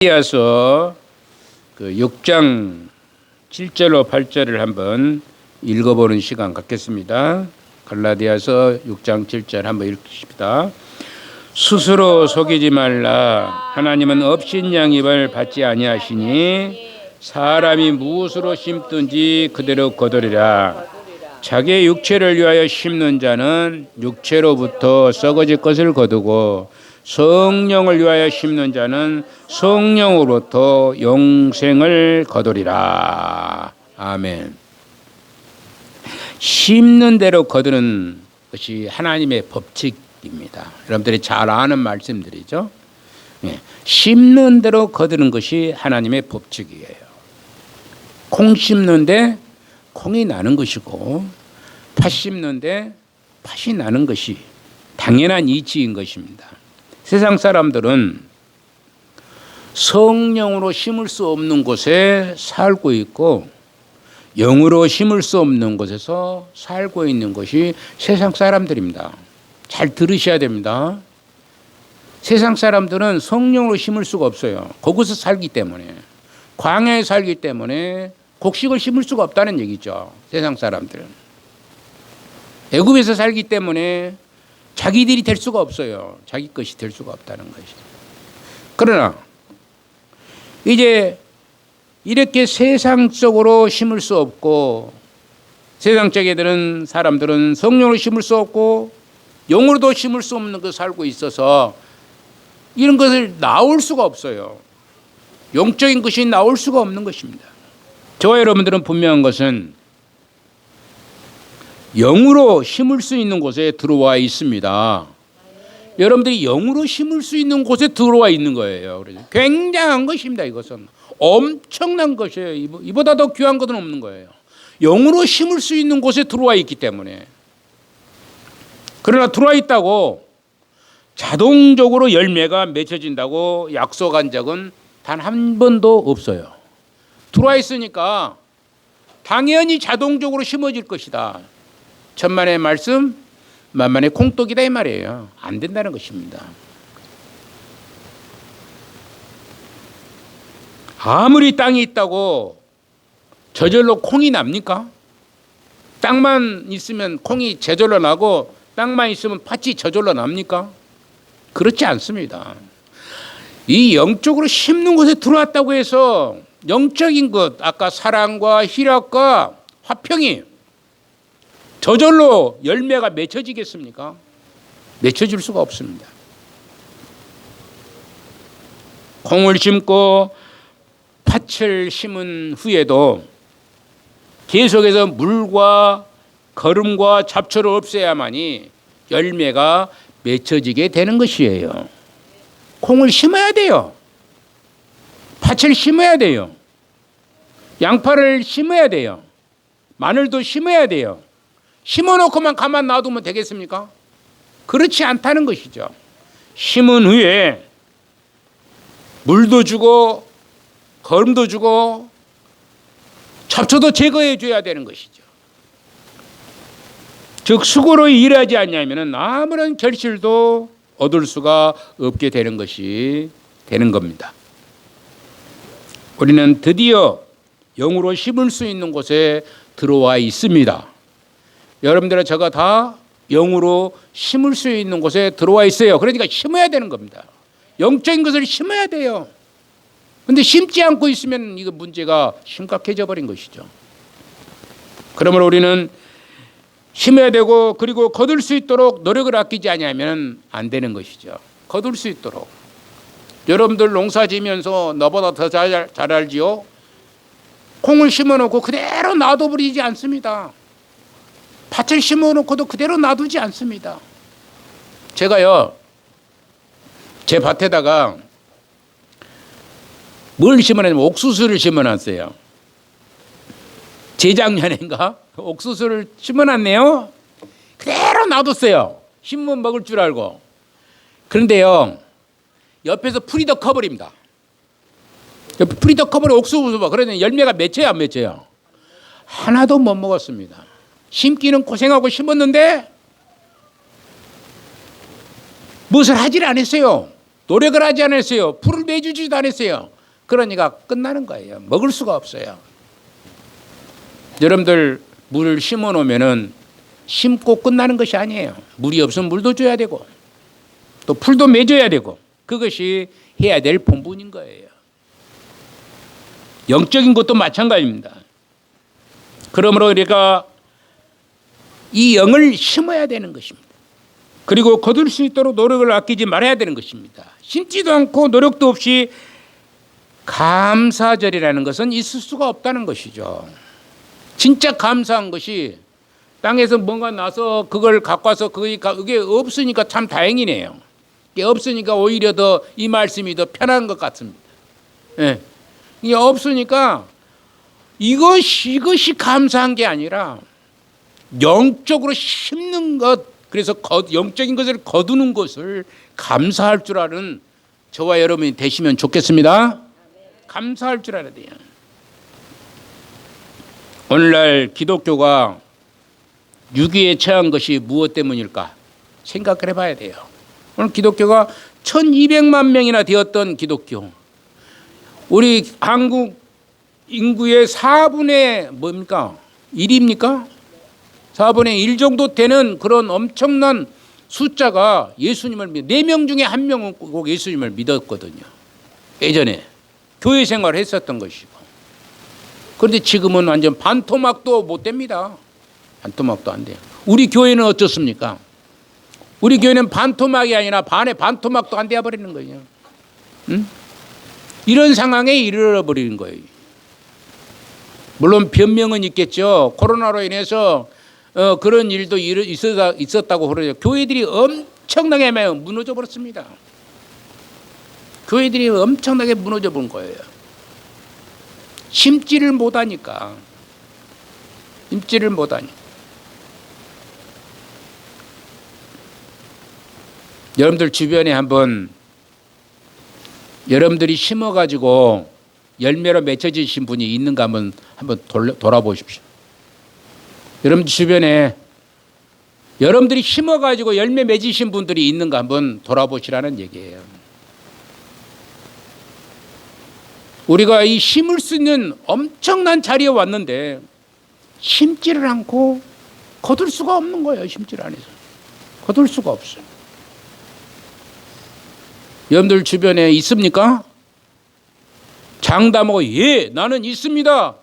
이어서 그 6장 7절로 8절을 한번 읽어보는 시간 갖겠습니다. 갈라디아서 6장 7절 한번 읽읍시다. 스스로 속이지 말라. 하나님은 업신양입을 받지 아니하시니 사람이 무엇으로 심든지 그대로 거두리라. 자기의 육체를 위하여 심는 자는 육체로부터 썩어질 것을 거두고 성령을 위하여 심는 자는 성령으로부터 영생을 거두리라. 아멘. 심는 대로 거두는 것이 하나님의 법칙입니다. 여러분들이 잘 아는 말씀들이죠. 심는 대로 거두는 것이 하나님의 법칙이에요. 콩 심는데 콩이 나는 것이고 팥 심는데 팥이 나는 것이 당연한 이치인 것입니다. 세상 사람들은 성령으로 심을 수 없는 곳에 살고 있고 영으로 심을 수 없는 곳에서 살고 있는 것이 세상 사람들입니다. 잘 들으셔야 됩니다. 세상 사람들은 성령으로 심을 수가 없어요. 거기서 살기 때문에, 광야에 살기 때문에 곡식을 심을 수가 없다는 얘기죠. 세상 사람들은 애굽에서 살기 때문에 자기들이 될 수가 없어요. 자기 것이 될 수가 없다는 것이죠. 그러나 이제 이렇게 세상적으로 심을 수 없고 세상적인 사람들은 성령으로 심을 수 없고 영으로도 심을 수 없는 것 살고 있어서 이런 것을 나올 수가 없어요. 영적인 것이 나올 수가 없는 것입니다. 저와 여러분들은 분명한 것은 영으로 심을 수 있는 곳에 들어와 있습니다. 여러분들이 영으로 심을 수 있는 곳에 들어와 있는 거예요. 그래서 굉장한 것입니다. 이것은 엄청난 것이에요. 이보다 더 귀한 것은 없는 거예요. 영으로 심을 수 있는 곳에 들어와 있기 때문에. 그러나 들어와 있다고 자동적으로 열매가 맺혀진다고 약속한 적은 단 한 번도 없어요. 들어와 있으니까 당연히 자동적으로 심어질 것이다. 천만의 말씀, 만만의 콩떡이다 이 말이에요. 안 된다는 것입니다. 아무리 땅이 있다고 저절로 콩이 납니까? 땅만 있으면 콩이 저절로 나고 땅만 있으면 팥이 저절로 납니까? 그렇지 않습니다. 이 영적으로 심는 곳에 들어왔다고 해서 영적인 것, 아까 사랑과 희락과 화평이 저절로 열매가 맺혀지겠습니까? 맺혀질 수가 없습니다. 콩을 심고 팥을 심은 후에도 계속해서 물과 거름과 잡초를 없애야만이 열매가 맺혀지게 되는 것이에요. 콩을 심어야 돼요. 팥을 심어야 돼요. 양파를 심어야 돼요. 마늘도 심어야 돼요. 심어놓고만 가만 놔두면 되겠습니까? 그렇지 않다는 것이죠. 심은 후에 물도 주고 거름도 주고 잡초도 제거해 줘야 되는 것이죠. 즉 수고로 일하지 않냐면 아무런 결실도 얻을 수가 없게 되는 것이 되는 겁니다. 우리는 드디어 영으로 심을 수 있는 곳에 들어와 있습니다. 여러분들은 저가 다 영으로 심을 수 있는 곳에 들어와 있어요. 그러니까 심어야 되는 겁니다. 영적인 것을 심어야 돼요. 그런데 심지 않고 있으면 이거 문제가 심각해져 버린 것이죠. 그러므로 우리는 심어야 되고 그리고 거둘 수 있도록 노력을 아끼지 않으면 안 되는 것이죠. 거둘 수 있도록. 여러분들 농사 지면서 너보다 더 잘 알지요? 콩을 심어놓고 그대로 놔둬버리지 않습니다. 팥을 심어놓고도 그대로 놔두지 않습니다. 제가요, 제 밭에다가 뭘 심어놨냐면 옥수수를 심어놨어요. 재작년인가 옥수수를 심어놨네요. 그대로 놔뒀어요. 심으면 먹을 줄 알고. 그런데요, 옆에서 풀이 더 커버립니다. 풀이 더 커버려 옥수수 봐. 그러니 열매가 맺혀요, 안 맺혀요? 하나도 못 먹었습니다. 심기는 고생하고 심었는데 무엇을 하질 않았어요. 노력을 하지 않았어요. 풀을 내주지도 않았어요. 그러니까 끝나는 거예요. 먹을 수가 없어요. 여러분들 물을 심어 놓으면은 심고 끝나는 것이 아니에요. 물이 없으면 물도 줘야 되고 또 풀도 맺어야 되고 그것이 해야 될 본분인 거예요. 영적인 것도 마찬가지입니다. 그러므로 우리가 이 영을 심어야 되는 것입니다. 그리고 거둘 수 있도록 노력을 아끼지 말아야 되는 것입니다. 심지도 않고 노력도 없이 감사절이라는 것은 있을 수가 없다는 것이죠. 진짜 감사한 것이 땅에서 뭔가 나서 그걸 갖고 와서 그게 없으니까 참 다행이네요. 이게 없으니까 오히려 더 이 말씀이 더 편한 것 같습니다. 예. 이게 없으니까 이것이 감사한 게 아니라 영적으로 심는 것, 그래서 영적인 것을 거두는 것을 감사할 줄 아는 저와 여러분이 되시면 좋겠습니다. 감사할 줄 알아야 돼요. 오늘날 기독교가 유기에 처한 것이 무엇 때문일까 생각을 해봐야 돼요. 오늘 기독교가 1200만 명이나 되었던 기독교, 우리 한국 인구의 4분의 뭡니까? 1입니까? 4분의 1 정도 되는 그런 엄청난 숫자가 예수님을 4명 중에 1명은 꼭 예수님을 믿었거든요. 예전에 교회 생활을 했었던 것이고. 그런데 지금은 완전 반토막도 못 됩니다. 반토막도 안 돼요. 우리 교회는 어떻습니까? 우리 교회는 반토막이 아니라 반의 반토막도 안 되어버리는 거예요. 응? 이런 상황에 이르러버리는 거예요. 물론 변명은 있겠죠. 코로나로 인해서 그런 일도 있었다고 그러죠. 교회들이 엄청나게 무너져 버렸습니다. 교회들이 엄청나게 무너져 본 거예요. 심지를 못하니까. 심지를 못하니까. 여러분들 주변에 한번 여러분들이 심어가지고 열매로 맺혀지신 분이 있는가 한번 돌아보십시오. 여러분 주변에 여러분들이 심어가지고 열매 맺으신 분들이 있는가 한번 돌아보시라는 얘기예요. 우리가 이 심을 수 있는 엄청난 자리에 왔는데 심지를 않고 거둘 수가 없는 거예요. 심지를 안 해서 거둘 수가 없어요. 여러분들 주변에 있습니까? 장담하고 예 나는 있습니다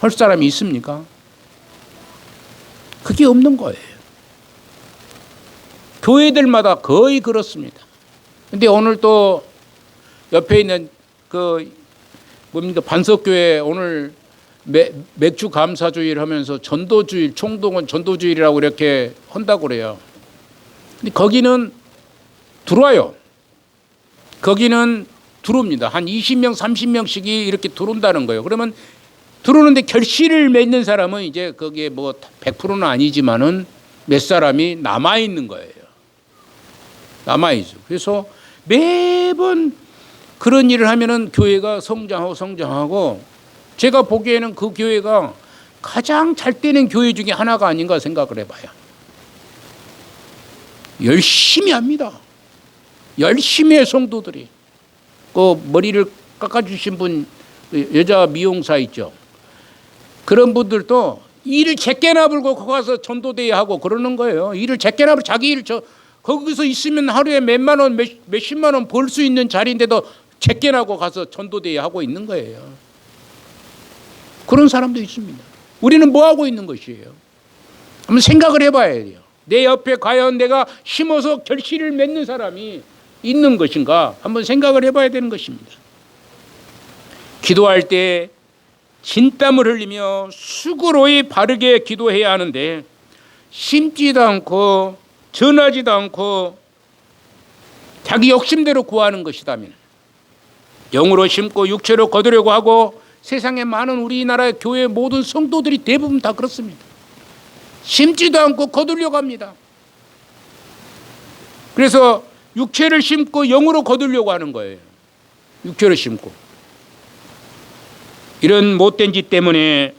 할 사람이 있습니까? 그게 없는 거예요. 교회들마다 거의 그렇습니다. 근데 오늘 또 옆에 있는 반석교회 오늘 맥주 감사주일 하면서 전도주일, 총동원 전도주일이라고 이렇게 한다고 그래요. 근데 거기는 들어와요. 거기는 들어옵니다. 한 20명, 30명씩이 이렇게 들어온다는 거예요. 그러면 들어오는데 결실을 맺는 사람은 이제 거기에 뭐 100%는 아니지만은 몇 사람이 남아있는 거예요. 남아있죠. 그래서 매번 그런 일을 하면은 교회가 성장하고 제가 보기에는 그 교회가 가장 잘 되는 교회 중에 하나가 아닌가 생각을 해봐요. 열심히 합니다. 열심히 해 성도들이. 그 머리를 깎아주신 분 여자 미용사 있죠. 그런 분들도 일을 제껴나 불고 거기 가서 전도대회 하고 그러는 거예요. 일을 제껴나 불고 자기 일 거기서 있으면 하루에 몇만 원, 몇십만 원 벌 수 있는 자리인데도 제껴나고 가서 전도대회 하고 있는 거예요. 그런 사람도 있습니다. 우리는 뭐 하고 있는 것이에요? 한번 생각을 해봐야 돼요. 내 옆에 과연 내가 심어서 결실을 맺는 사람이 있는 것인가 한번 생각을 해봐야 되는 것입니다. 기도할 때 진땀을 흘리며 수고로이 바르게 기도해야 하는데 심지도 않고 전하지도 않고 자기 욕심대로 구하는 것이다면 영으로 심고 육체로 거두려고 하고 세상에 많은 우리나라 교회 모든 성도들이 대부분 다 그렇습니다. 심지도 않고 거두려고 합니다. 그래서 육체를 심고 영으로 거두려고 하는 거예요. 육체를 심고. 이런 못된 짓 때문에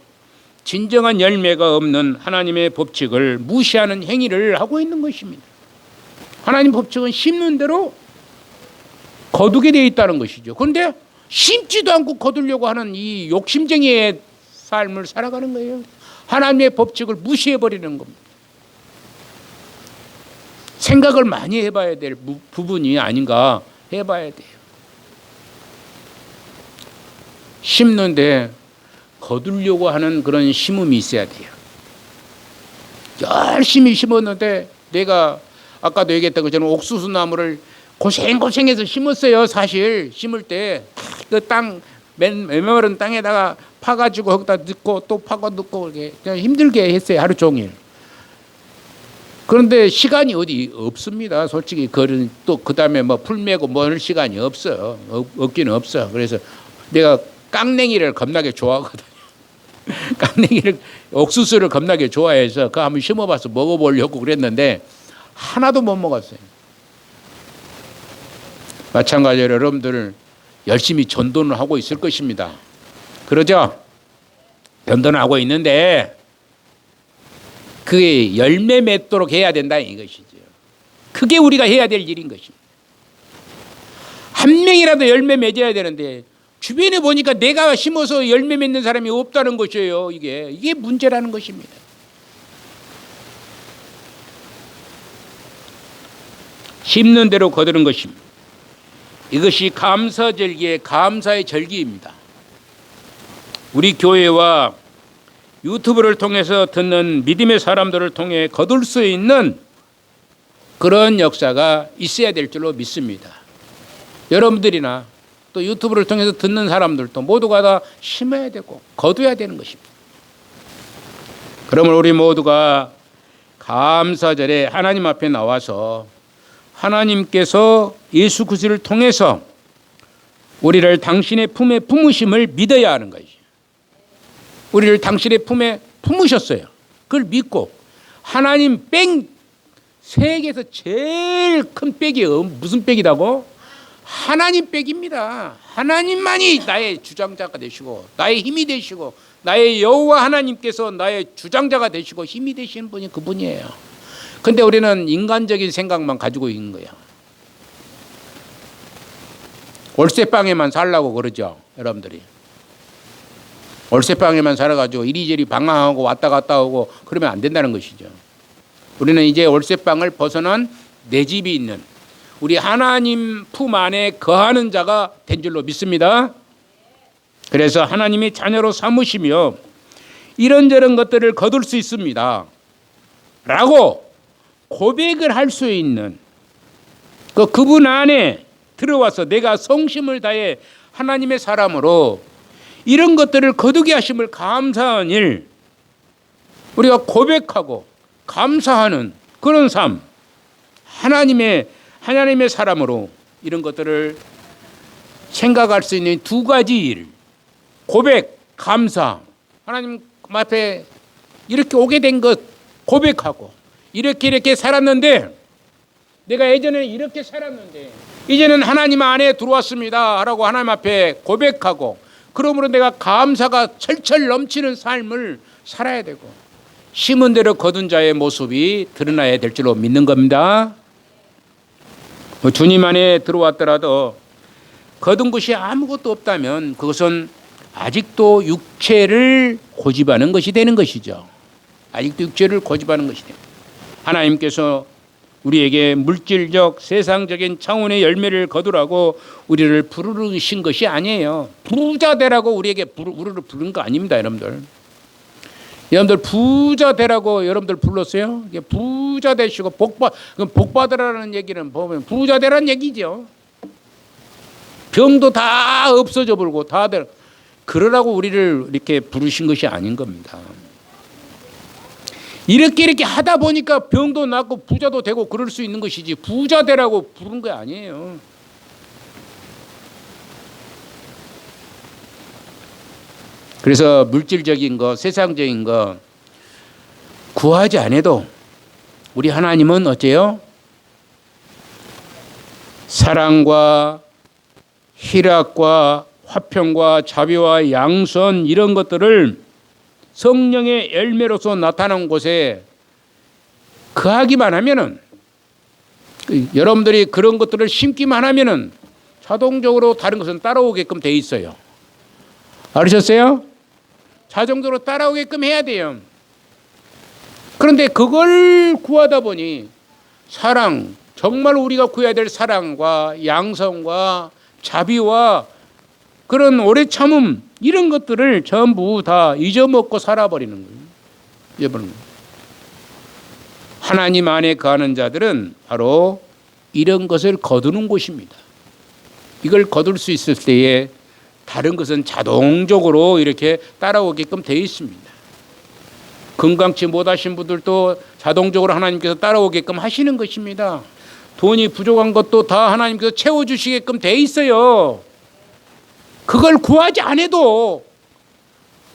진정한 열매가 없는 하나님의 법칙을 무시하는 행위를 하고 있는 것입니다. 하나님 법칙은 심는 대로 거두게 되어 있다는 것이죠. 그런데 심지도 않고 거두려고 하는 이 욕심쟁이의 삶을 살아가는 거예요. 하나님의 법칙을 무시해버리는 겁니다. 생각을 많이 해봐야 될 부분이 아닌가 해봐야 돼요. 심는데 거두려고 하는 그런 심음이 있어야 돼요. 열심히 심었는데 내가 아까도 얘기했던 것처럼 옥수수 나무를 고생해서 심었어요. 사실 심을 때 그 땅 메마른 땅에다가 파가지고 거기다 넣고 또 파고 넣고 이렇게 그냥 힘들게 했어요. 하루 종일. 그런데 시간이 어디 없습니다. 솔직히 그런 또 그다음에 뭐 풀 메고 뭐 할 시간이 없어요. 없기는 없어. 그래서 내가 깡냉이를 겁나게 좋아하거든요. 깡냉이를 옥수수를 겁나게 좋아해서 그거 한번 심어봐서 먹어보려고 그랬는데 하나도 못 먹었어요. 마찬가지로 여러분들 열심히 전도는 하고 있을 것입니다. 그러죠? 전도는 하고 있는데 그게 열매 맺도록 해야 된다 이것이죠. 그게 우리가 해야 될 일인 것입니다. 한 명이라도 열매 맺어야 되는데 주변에 보니까 내가 심어서 열매 맺는 사람이 없다는 것이에요. 이게 문제라는 것입니다. 심는 대로 거두는 것입니다. 이것이 감사절기의 감사의 절기입니다. 우리 교회와 유튜브를 통해서 듣는 믿음의 사람들을 통해 거둘 수 있는 그런 역사가 있어야 될 줄로 믿습니다. 여러분들이나 또 유튜브를 통해서 듣는 사람들도 모두가 다 심어야 되고 거둬야 되는 것입니다. 그러면 우리 모두가 감사절에 하나님 앞에 나와서 하나님께서 예수 그리스도를 통해서 우리를 당신의 품에 품으심을 믿어야 하는 것이죠. 우리를 당신의 품에 품으셨어요. 그걸 믿고 하나님 백 세계에서 제일 큰 백이 무슨 백이라고? 하나님 백입니다. 하나님만이 나의 주장자가 되시고 나의 힘이 되시고 나의 여호와 하나님께서 나의 주장자가 되시고 힘이 되시는 분이 그분이에요. 근데 우리는 인간적인 생각만 가지고 있는 거야. 월세방에만 살라고 그러죠, 여러분들이. 월세방에만 살아가지고 이리저리 방황하고 왔다 갔다 오고 그러면 안 된다는 것이죠. 우리는 이제 월세방을 벗어난 내 집이 있는 우리 하나님 품 안에 거하는 자가 된 줄로 믿습니다. 그래서 하나님이 자녀로 삼으시며 이런저런 것들을 거둘 수 있습니다 라고 고백을 할 수 있는 그분 안에 들어와서 내가 성심을 다해 하나님의 사람으로 이런 것들을 거두게 하심을 감사한 일, 우리가 고백하고 감사하는 그런 삶, 하나님의 사람으로 이런 것들을 생각할 수 있는 두 가지 일, 고백, 감사. 하나님 앞에 이렇게 오게 된 것 고백하고 이렇게 살았는데 내가 예전에 이렇게 살았는데 이제는 하나님 안에 들어왔습니다 라고 하나님 앞에 고백하고 그러므로 내가 감사가 철철 넘치는 삶을 살아야 되고 심은 대로 거둔 자의 모습이 드러나야 될 줄로 믿는 겁니다. 주님 안에 들어왔더라도 거둔 것이 아무것도 없다면 그것은 아직도 육체를 고집하는 것이 되는 것이죠. 아직도 육체를 고집하는 것이 됩니다. 하나님께서 우리에게 물질적 세상적인 차원의 열매를 거두라고 우리를 부르신 것이 아니에요. 부자 되라고 우리에게 우리를 부른 거 아닙니다. 여러분들 부자 되라고 여러분들 불렀어요? 부자 되시고 복 받으라는 얘기는 보면 부자 되라는 얘기죠. 병도 다 없어져 버리고 다들 그러라고 우리를 이렇게 부르신 것이 아닌 겁니다. 이렇게 하다 보니까 병도 낫고 부자도 되고 그럴 수 있는 것이지 부자 되라고 부른 거 아니에요. 그래서 물질적인 거, 세상적인 거 구하지 않아도 우리 하나님은 어째요? 사랑과 희락과 화평과 자비와 양선 이런 것들을 성령의 열매로서 나타난 곳에 거하기만 하면은 여러분들이 그런 것들을 심기만 하면은 자동적으로 다른 것은 따라오게끔 돼 있어요. 알으셨어요? 자동적으로 따라오게끔 해야 돼요. 그런데 그걸 구하다 보니 사랑, 정말 우리가 구해야 될 사랑과 양성과 자비와 그런 오래 참음, 이런 것들을 전부 다 잊어먹고 살아버리는 거예요. 잊어버리는 거예요. 하나님 안에 거하는 자들은 바로 이런 것을 거두는 곳입니다. 이걸 거둘 수 있을 때에 다른 것은 자동적으로 이렇게 따라오게끔 되어 있습니다. 건강치 못하신 분들도 자동적으로 하나님께서 따라오게끔 하시는 것입니다. 돈이 부족한 것도 다 하나님께서 채워주시게끔 돼 있어요. 그걸 구하지 않아도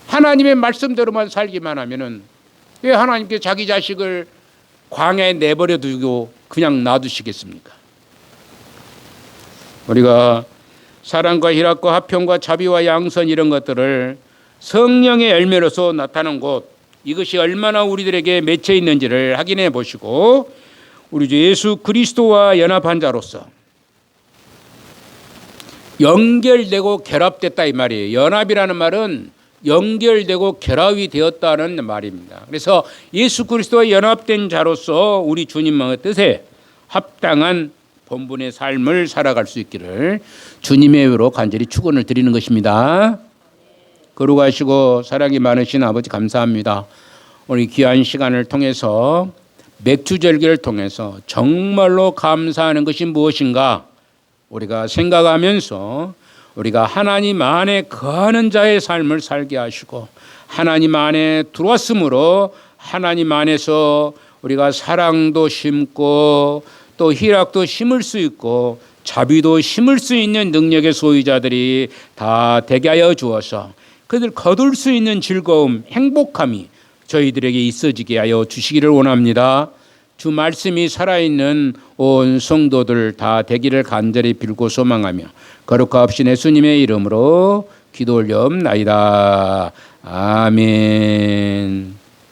하나님의 말씀대로만 살기만 하면은 왜 하나님께서 자기 자식을 광야에 내버려 두고 그냥 놔두시겠습니까? 우리가 사랑과 희락과 화평과 자비와 양선 이런 것들을 성령의 열매로서 나타난 곳, 이것이 얼마나 우리들에게 맺혀 있는지를 확인해 보시고 우리 주 예수 그리스도와 연합한 자로서 연결되고 결합됐다 이 말이에요. 연합이라는 말은 연결되고 결합이 되었다는 말입니다. 그래서 예수 그리스도와 연합된 자로서 우리 주님의 뜻에 합당한 본분의 삶을 살아갈 수 있기를 주님의 의로 간절히 축원을 드리는 것입니다. 거룩하시고 사랑이 많으신 아버지 감사합니다. 우리 귀한 시간을 통해서 맥주절기를 통해서 정말로 감사하는 것이 무엇인가 우리가 생각하면서 우리가 하나님 안에 거하는 자의 삶을 살게 하시고 하나님 안에 들어왔으므로 하나님 안에서 우리가 사랑도 심고 또 희락도 심을 수 있고 자비도 심을 수 있는 능력의 소유자들이 다 되게 하여 주어서 그들 거둘 수 있는 즐거움, 행복함이 저희들에게 있어지게 하여 주시기를 원합니다. 주 말씀이 살아있는 온 성도들 다 되기를 간절히 빌고 소망하며 거룩하옵신 예수님의 이름으로 기도 올려옵나이다. 아멘.